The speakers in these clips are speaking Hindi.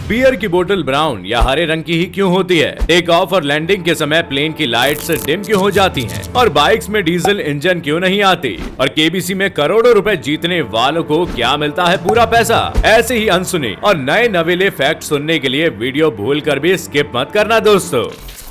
बियर की बोतल ब्राउन या हरे रंग की ही क्यों होती है? टेक ऑफ और लैंडिंग के समय प्लेन की लाइट्स डिम क्यों हो जाती हैं? और बाइक्स में डीजल इंजन क्यों नहीं आती? और केबीसी में करोड़ों रुपए जीतने वालों को क्या मिलता है पूरा पैसा? ऐसे ही अनसुने और नए नवेले फैक्ट सुनने के लिए वीडियो भूल कर भी स्किप मत करना दोस्तों।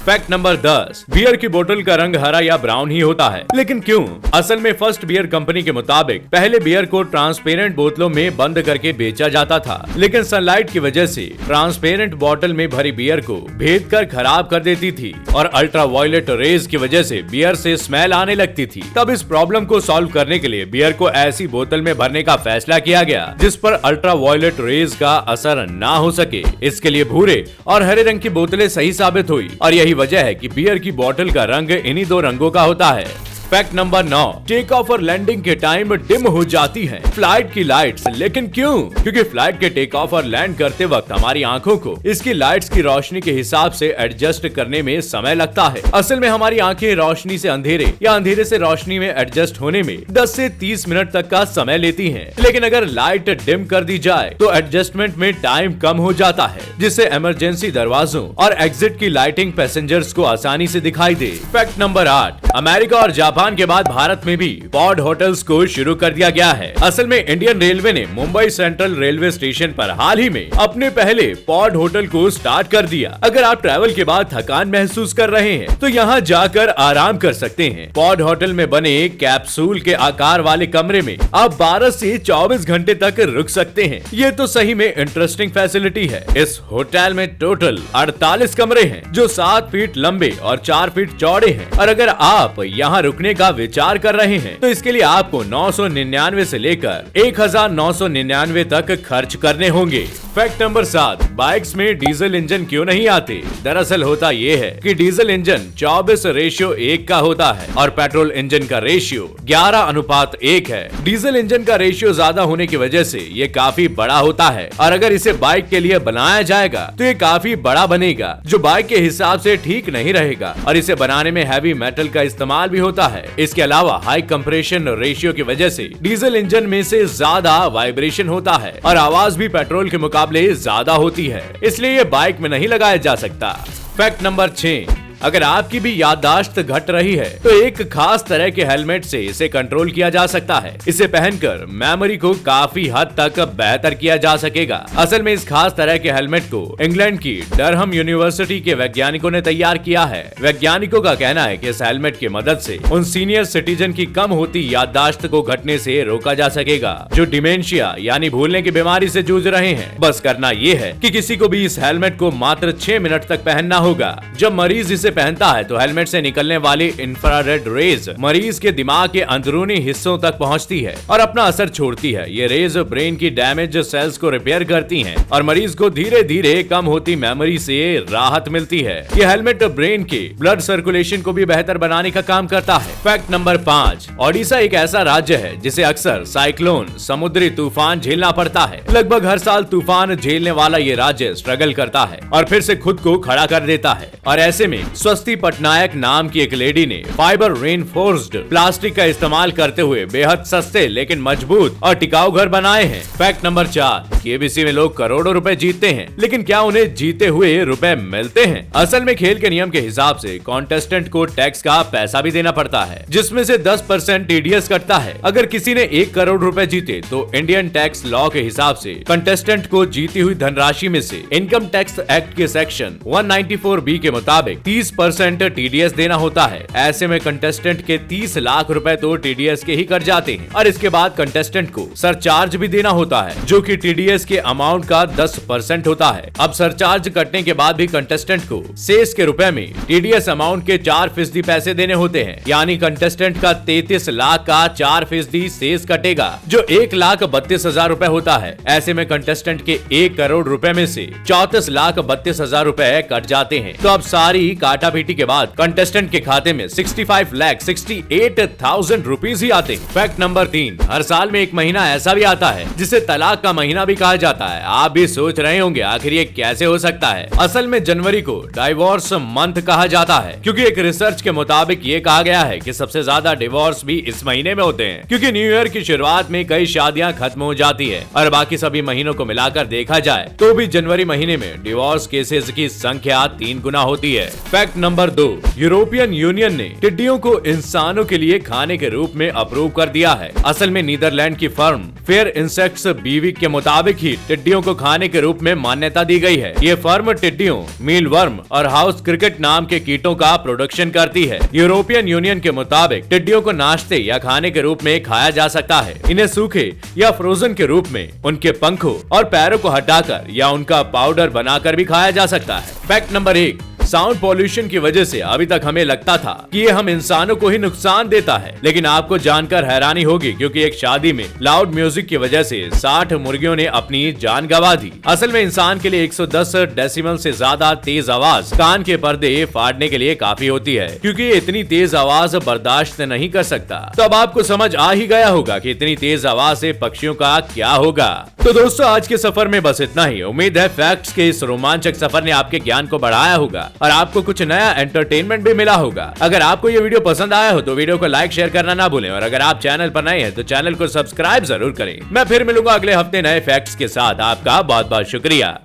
फैक्ट नंबर 10, बियर की बोतल का रंग हरा या ब्राउन ही होता है, लेकिन क्यों? असल में फर्स्ट बियर कंपनी के मुताबिक पहले बियर को ट्रांसपेरेंट बोतलों में बंद करके बेचा जाता था, लेकिन सनलाइट की वजह से ट्रांसपेरेंट बोतल में भरी बियर को भेद कर खराब कर देती थी और अल्ट्रावायलेट रेज की वजह से बियर से स्मेल आने लगती थी। तब इस प्रॉब्लम को सॉल्व करने के लिए बियर को ऐसी बोतल में भरने का फैसला किया गया जिस पर अल्ट्रावायलेट रेज का असर ना हो सके। इसके लिए भूरे और हरे रंग की बोतलें सही साबित हुई और यही वजह है कि बियर की बोतल का रंग इन्हीं दो रंगों का होता है। फैक्ट नंबर 9, टेक ऑफ और लैंडिंग के टाइम डिम हो जाती है फ्लाइट की लाइट्स, लेकिन क्यों? क्योंकि फ्लाइट के टेक ऑफ और लैंड करते वक्त हमारी आंखों को इसकी लाइट्स की रोशनी के हिसाब से एडजस्ट करने में समय लगता है। असल में हमारी आंखें रोशनी से अंधेरे या अंधेरे से रोशनी में एडजस्ट होने में 10 से 30 मिनट तक का समय लेती हैं। लेकिन अगर लाइट डिम कर दी जाए तो एडजस्टमेंट में टाइम कम हो जाता है, जिससे इमरजेंसी दरवाजों और एग्जिट की लाइटिंग पैसेंजर्स को आसानी से दिखाई दे। फैक्ट नंबर 8, अमेरिका और जापान के बाद भारत में भी पॉड होटल्स को शुरू कर दिया गया है। असल में इंडियन रेलवे ने मुंबई सेंट्रल रेलवे स्टेशन पर हाल ही में अपने पहले पॉड होटल को स्टार्ट कर दिया। अगर आप ट्रैवल के बाद थकान महसूस कर रहे हैं तो यहाँ जाकर आराम कर सकते हैं। पॉड होटल में बने कैप्सूल के आकार वाले कमरे में आप 12 से 24 घंटे तक रुक सकते हैं। ये तो सही में इंटरेस्टिंग फैसिलिटी है। इस होटल में टोटल 48 कमरे हैं जो 7 फीट लंबे और 4 फीट चौड़े हैं। और अगर आप यहाँ रुकने का विचार कर रहे हैं तो इसके लिए आपको 999 से लेकर 1999 तक खर्च करने होंगे। फैक्ट नंबर 7, बाइक्स में डीजल इंजन क्यों नहीं आते? दरअसल होता ये है कि डीजल इंजन 24:1 का होता है और पेट्रोल इंजन का रेशियो 11:1 है। डीजल इंजन का रेशियो ज्यादा होने की वजह से ये काफी बड़ा होता है और अगर इसे बाइक के लिए बनाया जाएगा तो ये काफी बड़ा बनेगा, जो बाइक के हिसाब से ठीक नहीं रहेगा और इसे बनाने में हैवी मेटल का इस्तेमाल भी होता है। इसके अलावा हाई कंप्रेशन रेशियो की वजह से डीजल इंजन में से ज्यादा वाइब्रेशन होता है और आवाज भी पेट्रोल के मुकाबले ज्यादा होती है, इसलिए ये बाइक में नहीं लगाया जा सकता। फैक्ट नंबर 6, अगर आपकी भी याददाश्त घट रही है तो एक खास तरह के हेलमेट से इसे कंट्रोल किया जा सकता है। इसे पहनकर मेमोरी को काफी हद तक बेहतर किया जा सकेगा। असल में इस खास तरह के हेलमेट को इंग्लैंड की डरहम यूनिवर्सिटी के वैज्ञानिकों ने तैयार किया है। वैज्ञानिकों का कहना है कि इस हेलमेट की मदद से उन सीनियर सिटीजन की कम होती याददाश्त को घटने से रोका जा सकेगा जो डिमेंशिया यानी भूलने की बीमारी से जूझ रहे हैं। बस करना ये है कि किसी को भी इस हेलमेट को मात्र 6 मिनट तक पहनना होगा। जब मरीज इसे पहनता है तो हेलमेट से निकलने वाली इंफ्रारेड रेज मरीज के दिमाग के अंदरूनी हिस्सों तक पहुंचती है और अपना असर छोड़ती है। ये रेज ब्रेन की डैमेज सेल्स को रिपेयर करती हैं और मरीज को धीरे धीरे कम होती मेमोरी से राहत मिलती है। ये हेलमेट ब्रेन के ब्लड सर्कुलेशन को भी बेहतर बनाने का काम करता है। फैक्ट नंबर 5, ओडिशा एक ऐसा राज्य है जिसे अक्सर साइक्लोन समुद्री तूफान झेलना पड़ता है। लगभग हर साल तूफान झेलने वाला ये राज्य स्ट्रगल करता है और फिर से खुद को खड़ा कर देता है और ऐसे में स्वस्ति पटनायक नाम की एक लेडी ने फाइबर रेनफोर्स्ड प्लास्टिक का इस्तेमाल करते हुए बेहद सस्ते लेकिन मजबूत और टिकाऊ घर बनाए हैं। फैक्ट नंबर 4, केबीसी में लोग करोड़ों रुपए जीतते हैं, लेकिन क्या उन्हें जीते हुए रुपए मिलते हैं? असल में खेल के नियम के हिसाब से कॉन्टेस्टेंट को टैक्स का पैसा भी देना पड़ता है, जिसमें से 10% टीडीएस कटता है। अगर किसी ने 1 करोड़ रुपए जीते तो इंडियन टैक्स लॉ के हिसाब से कंटेस्टेंट को जीती हुई धनराशि में से इनकम टैक्स एक्ट के सेक्शन 194B के मुताबिक 30% टीडीएस देना होता है। ऐसे में कंटेस्टेंट के 30 लाख रुपए तो टीडीएस के ही कट जाते हैं और इसके बाद कंटेस्टेंट को सरचार्ज भी देना होता है, जो कि टीडीएस के अमाउंट का 10% होता है। अब सरचार्ज कटने के बाद भी कंटेस्टेंट को शेष के रुपए में टीडीएस अमाउंट के 4% पैसे देने होते हैं, यानी कंटेस्टेंट का 33 लाख का 4% शेष कटेगा, जो 1,32,000 रुपए होता है। ऐसे में कंटेस्टेंट के 1 करोड़ रुपए में से 34,32,000 रुपए कट जाते हैं। तो अब सारी काटा पीटी के बाद कंटेस्टेंट के खाते में 65,68,000 रुपीज ही आते हैं। फैक्ट नंबर 3, हर साल में एक महीना ऐसा भी आता है जिसे तलाक का महीना भी कहा जाता है। आप भी सोच रहे होंगे आखिर ये कैसे हो सकता है। असल में जनवरी को डाइवोर्स मंथ कहा जाता है क्योंकि एक रिसर्च के मुताबिक ये कहा गया है कि सबसे ज्यादा डिवोर्स भी इस महीने में होते हैं, क्योंकि न्यू ईयर की शुरुआत में कई शादियां खत्म हो जाती है और बाकी सभी महीनों को मिलाकर देखा जाए तो भी जनवरी महीने में डिवोर्स केसेस की संख्या 3 गुना होती है। फैक्ट नंबर 2, यूरोपियन यूनियन ने टिड्डियों को इंसानों के लिए खाने के रूप में अप्रूव कर दिया है। असल में नीदरलैंड की फर्म फेयर इंसेक्ट्स बीवी के मुताबिक ही टिड्डियों को खाने के रूप में मान्यता दी गई है। ये फर्म टिड्डियों, मीलवर्म और हाउस क्रिकेट नाम के कीटों का प्रोडक्शन करती है। यूरोपियन यूनियन के मुताबिक टिड्डियों को नाश्ते या खाने के रूप में खाया जा सकता है। इन्हें सूखे या फ्रोजन के रूप में, उनके पंखों और पैरों को हटाकर या उनका पाउडर बनाकर भी खाया जा सकता है। फैक्ट नंबर 1, साउंड पॉल्यूशन की वजह से अभी तक हमें लगता था कि ये हम इंसानों को ही नुकसान देता है, लेकिन आपको जानकर हैरानी होगी क्योंकि एक शादी में लाउड म्यूजिक की वजह से 60 मुर्गियों ने अपनी जान गंवा दी। असल में इंसान के लिए 110 डेसिबल से ज्यादा तेज आवाज कान के पर्दे फाड़ने के लिए काफी होती है, क्योंकि ये इतनी तेज आवाज बर्दाश्त नहीं कर सकता। तो अब आपको समझ आ ही गया होगा कि इतनी तेज आवाज से पक्षियों का क्या होगा। तो दोस्तों, आज के सफर में बस इतना ही। उम्मीद है फैक्ट्स के इस रोमांचक सफर ने आपके ज्ञान को बढ़ाया होगा और आपको कुछ नया एंटरटेनमेंट भी मिला होगा। अगर आपको ये वीडियो पसंद आया हो तो वीडियो को लाइक शेयर करना ना भूलें, और अगर आप चैनल पर नए हैं तो चैनल को सब्सक्राइब जरूर करें। मैं फिर मिलूंगा अगले हफ्ते नए फैक्ट्स के साथ। आपका बहुत बहुत शुक्रिया।